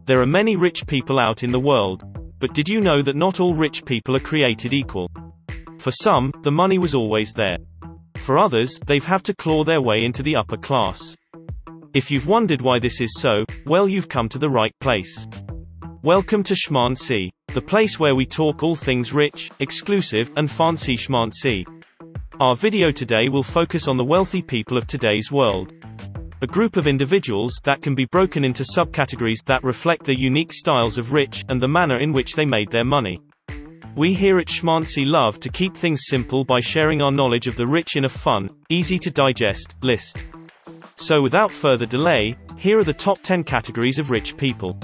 There are many rich people out in the world. But did you know that not all rich people are created equal? For some, the money was always there. For others, they've had to claw their way into the upper class. If you've wondered why this is so, well, you've come to the right place. Welcome to Schmancy, the place where we talk all things rich, exclusive, and fancy schmancy. Our video today will focus on the wealthy people of today's world. A group of individuals that can be broken into subcategories that reflect their unique styles of rich, and the manner in which they made their money. We here at Schmancy love to keep things simple by sharing our knowledge of the rich in a fun, easy-to-digest list. So without further delay, here are the top 10 categories of rich people.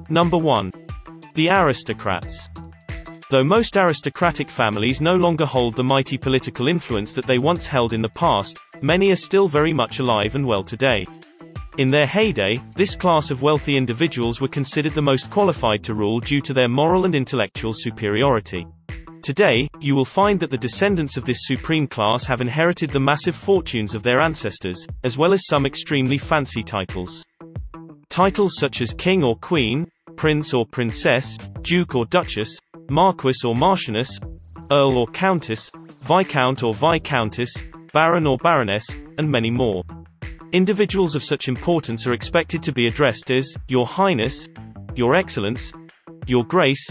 Number 1. The Aristocrats. Though most aristocratic families no longer hold the mighty political influence that they once held in the past, many are still very much alive and well today. In their heyday, this class of wealthy individuals were considered the most qualified to rule due to their moral and intellectual superiority. Today, you will find that the descendants of this supreme class have inherited the massive fortunes of their ancestors, as well as some extremely fancy titles. Titles such as King or Queen, Prince or Princess, Duke or Duchess, Marquis or Marchioness, Earl or Countess, Viscount or Viscountess, Baron or Baroness, and many more. Individuals of such importance are expected to be addressed as Your Highness, Your Excellence, Your Grace,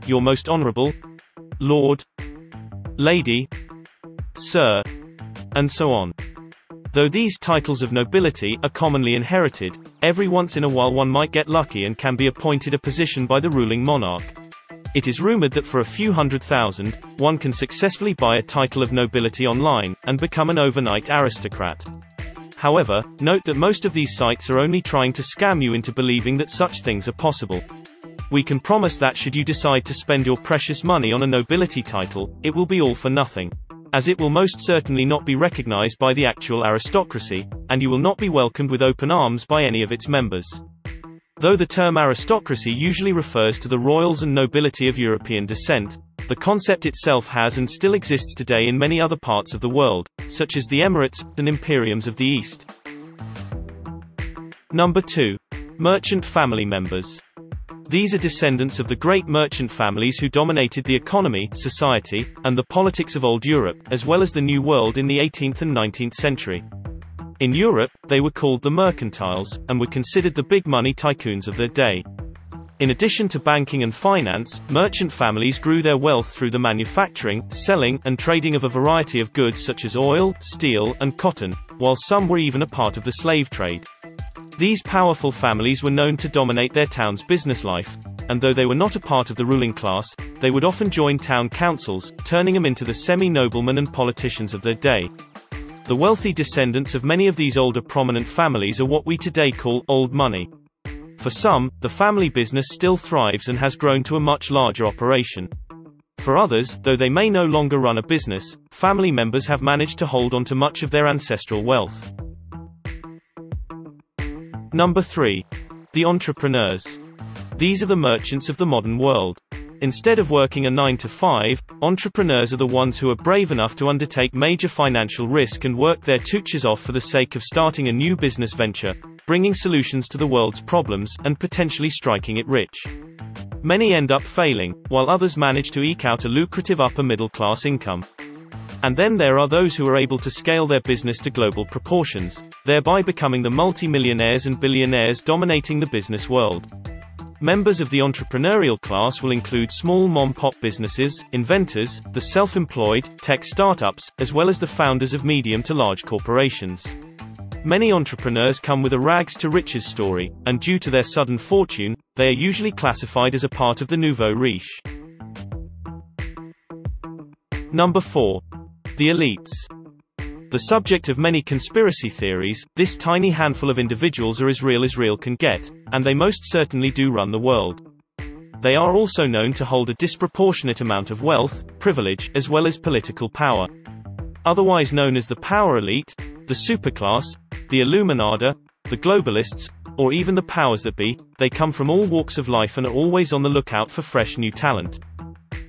Your Most Honorable, Lord, Lady, Sir, and so on. Though these titles of nobility are commonly inherited, every once in a while one might get lucky and can be appointed a position by the ruling monarch. It is rumored that for a few $100,000, one can successfully buy a title of nobility online, and become an overnight aristocrat. However, note that most of these sites are only trying to scam you into believing that such things are possible. We can promise that should you decide to spend your precious money on a nobility title, it will be all for nothing. As it will most certainly not be recognized by the actual aristocracy, and you will not be welcomed with open arms by any of its members. Though the term aristocracy usually refers to the royals and nobility of European descent, the concept itself has and still exists today in many other parts of the world, such as the Emirates and Imperiums of the East. Number 2. Merchant family members. These are descendants of the great merchant families who dominated the economy, society, and the politics of old Europe, as well as the New World in the 18th and 19th century. In Europe, they were called the mercantiles, and were considered the big money tycoons of their day. In addition to banking and finance, merchant families grew their wealth through the manufacturing, selling, and trading of a variety of goods such as oil, steel, and cotton, while some were even a part of the slave trade. These powerful families were known to dominate their town's business life, and though they were not a part of the ruling class, they would often join town councils, turning them into the semi-noblemen and politicians of their day. The wealthy descendants of many of these older prominent families are what we today call old money. For some, the family business still thrives and has grown to a much larger operation. For others, though they may no longer run a business, family members have managed to hold on to much of their ancestral wealth. Number 3. The entrepreneurs. These are the merchants of the modern world. Instead of working a 9-to-5, entrepreneurs are the ones who are brave enough to undertake major financial risk and work their tooches off for the sake of starting a new business venture, bringing solutions to the world's problems, and potentially striking it rich. Many end up failing, while others manage to eke out a lucrative upper-middle-class income. And then there are those who are able to scale their business to global proportions, thereby becoming the multi-millionaires and billionaires dominating the business world. Members of the entrepreneurial class will include small mom-pop businesses, inventors, the self-employed, tech startups, as well as the founders of medium to large corporations. Many entrepreneurs come with a rags-to-riches story, and due to their sudden fortune, they are usually classified as a part of the nouveau riche. Number 4. The elites. The subject of many conspiracy theories, this tiny handful of individuals are as real can get, and they most certainly do run the world. They are also known to hold a disproportionate amount of wealth, privilege, as well as political power. Otherwise known as the power elite, the superclass, the Illuminati, the globalists, or even the powers that be, they come from all walks of life and are always on the lookout for fresh new talent.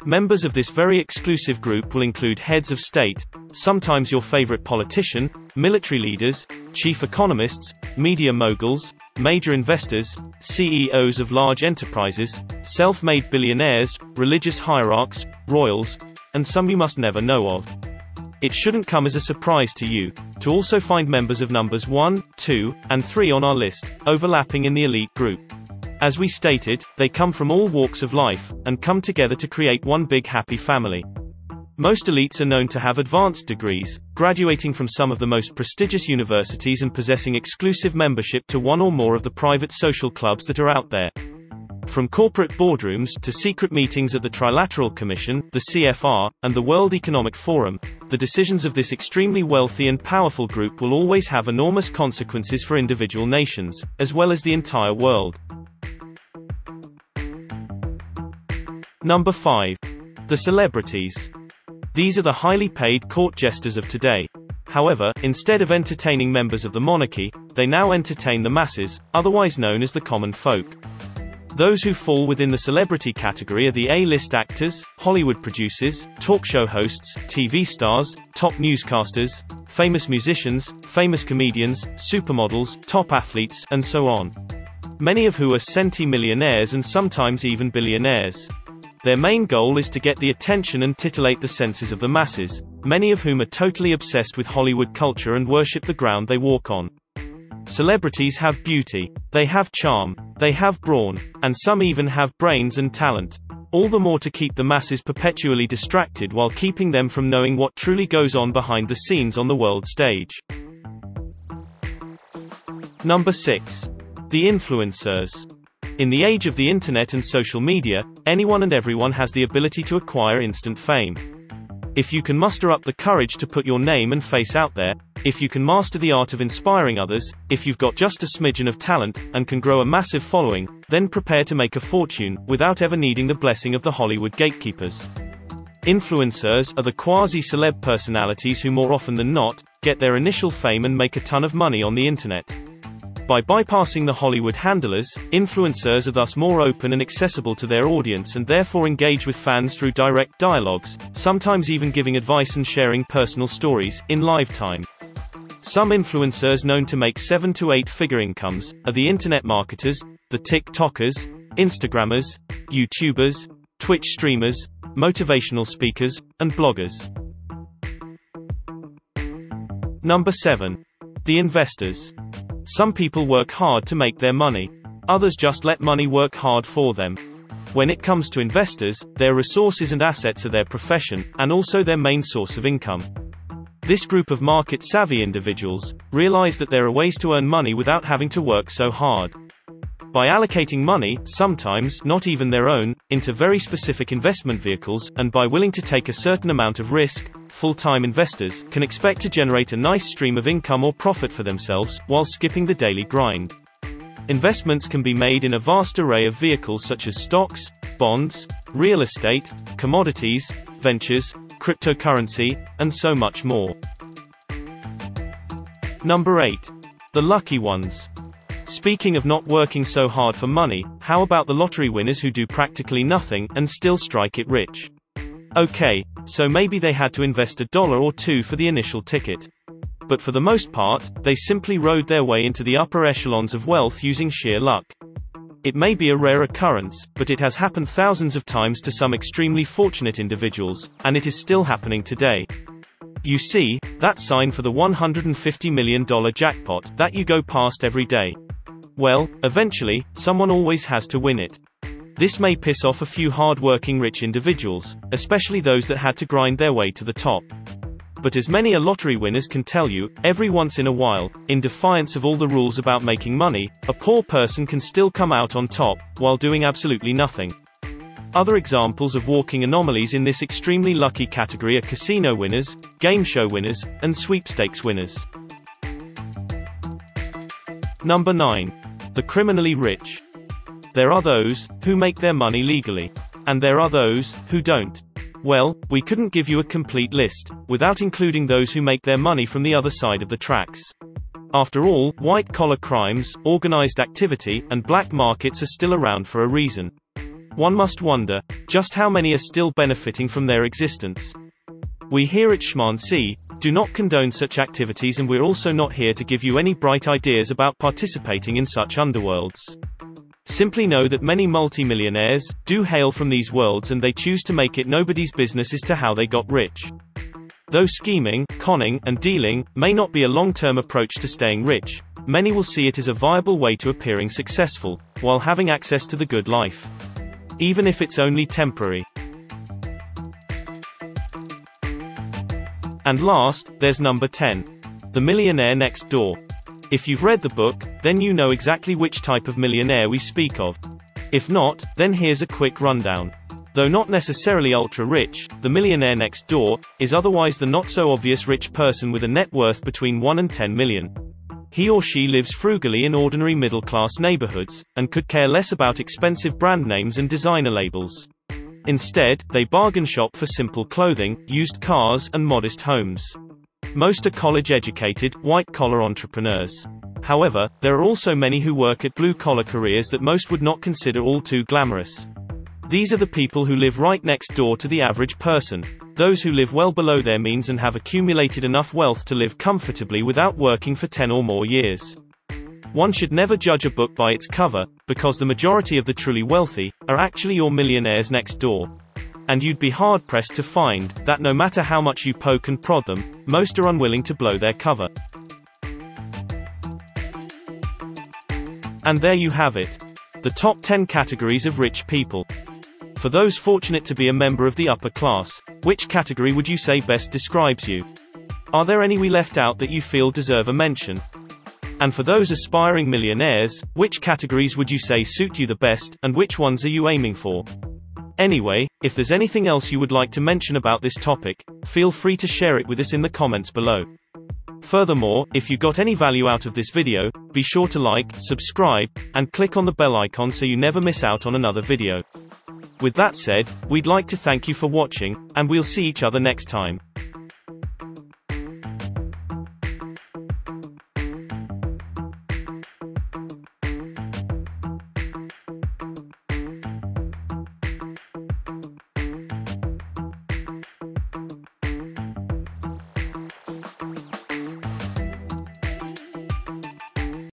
Members of this very exclusive group will include heads of state, sometimes your favorite politician, military leaders, chief economists, media moguls, major investors, CEOs of large enterprises, self-made billionaires, religious hierarchs, royals, and some you must never know of. It shouldn't come as a surprise to you to also find members of numbers 1, 2, and 3 on our list, overlapping in the elite group. As we stated, they come from all walks of life, and come together to create one big happy family. Most elites are known to have advanced degrees, graduating from some of the most prestigious universities and possessing exclusive membership to one or more of the private social clubs that are out there. From corporate boardrooms to secret meetings at the Trilateral Commission, the CFR, and the World Economic Forum, the decisions of this extremely wealthy and powerful group will always have enormous consequences for individual nations, as well as the entire world. Number 5. The celebrities. These are the highly paid court jesters of today. However, instead of entertaining members of the monarchy, they now entertain the masses, otherwise known as the common folk. Those who fall within the celebrity category are the A-list actors, Hollywood producers, talk show hosts, TV stars, top newscasters, famous musicians, famous comedians, supermodels, top athletes, and so on. Many of who are centimillionaires and sometimes even billionaires. Their main goal is to get the attention and titillate the senses of the masses, many of whom are totally obsessed with Hollywood culture and worship the ground they walk on. Celebrities have beauty, they have charm, they have brawn, and some even have brains and talent. All the more to keep the masses perpetually distracted while keeping them from knowing what truly goes on behind the scenes on the world stage. Number 6. The influencers. In the age of the internet and social media, anyone and everyone has the ability to acquire instant fame. If you can muster up the courage to put your name and face out there, if you can master the art of inspiring others, if you've got just a smidgen of talent, and can grow a massive following, then prepare to make a fortune, without ever needing the blessing of the Hollywood gatekeepers. Influencers are the quasi-celeb personalities who more often than not, get their initial fame and make a ton of money on the internet. By bypassing the Hollywood handlers, influencers are thus more open and accessible to their audience and therefore engage with fans through direct dialogues, sometimes even giving advice and sharing personal stories, in live time. Some influencers known to make 7 to 8 figure incomes are the internet marketers, the TikTokers, Instagrammers, YouTubers, Twitch streamers, motivational speakers, and bloggers. Number 7. The investors. Some people work hard to make their money. Others just let money work hard for them. When it comes to investors, their resources and assets are their profession, and also their main source of income. This group of market-savvy individuals realize that there are ways to earn money without having to work so hard. By allocating money, sometimes not even their own, into very specific investment vehicles, and by willing to take a certain amount of risk, full-time investors can expect to generate a nice stream of income or profit for themselves, while skipping the daily grind. Investments can be made in a vast array of vehicles such as stocks, bonds, real estate, commodities, ventures, cryptocurrency, and so much more. Number 8. The lucky ones. Speaking of not working so hard for money, how about the lottery winners who do practically nothing, and still strike it rich? Okay, so maybe they had to invest $1 or $2 for the initial ticket. But for the most part, they simply rode their way into the upper echelons of wealth using sheer luck. It may be a rare occurrence, but it has happened thousands of times to some extremely fortunate individuals, and it is still happening today. You see, that sign for the $150 million jackpot that you go past every day. Well, eventually, someone always has to win it. This may piss off a few hard-working rich individuals, especially those that had to grind their way to the top. But as many a lottery winners can tell you, every once in a while, in defiance of all the rules about making money, a poor person can still come out on top, while doing absolutely nothing. Other examples of walking anomalies in this extremely lucky category are casino winners, game show winners, and sweepstakes winners. Number 9. The criminally rich. There are those who make their money legally. And there are those who don't. Well, we couldn't give you a complete list, without including those who make their money from the other side of the tracks. After all, white-collar crimes, organized activity, and black markets are still around for a reason. one must wonder, just how many are still benefiting from their existence? We here at Schmancy do not condone such activities, and we're also not here to give you any bright ideas about participating in such underworlds. Simply know that many multimillionaires do hail from these worlds, and they choose to make it nobody's business as to how they got rich. Though scheming, conning, and dealing may not be a long-term approach to staying rich, many will see it as a viable way to appearing successful, while having access to the good life. Even if it's only temporary. And last, there's number 10. The Millionaire Next Door. If you've read the book, then you know exactly which type of millionaire we speak of. If not, then here's a quick rundown. Though not necessarily ultra-rich, the millionaire next door is otherwise the not-so-obvious rich person with a net worth between 1 and 10 million. He or she lives frugally in ordinary middle-class neighborhoods, and could care less about expensive brand names and designer labels. Instead, they bargain shop for simple clothing, used cars, and modest homes. Most are college-educated, white-collar entrepreneurs. However, there are also many who work at blue-collar careers that most would not consider all too glamorous. These are the people who live right next door to the average person, those who live well below their means and have accumulated enough wealth to live comfortably without working for 10 or more years. One should never judge a book by its cover, because the majority of the truly wealthy are actually your millionaires next door. And you'd be hard-pressed to find that no matter how much you poke and prod them, most are unwilling to blow their cover. And there you have it. The top 10 categories of rich people. For those fortunate to be a member of the upper class, which category would you say best describes you? Are there any we left out that you feel deserve a mention? And for those aspiring millionaires, which categories would you say suit you the best, and which ones are you aiming for? Anyway, if there's anything else you would like to mention about this topic, feel free to share it with us in the comments below. Furthermore, if you got any value out of this video, be sure to like, subscribe, and click on the bell icon so you never miss out on another video. With that said, we'd like to thank you for watching, and we'll see each other next time.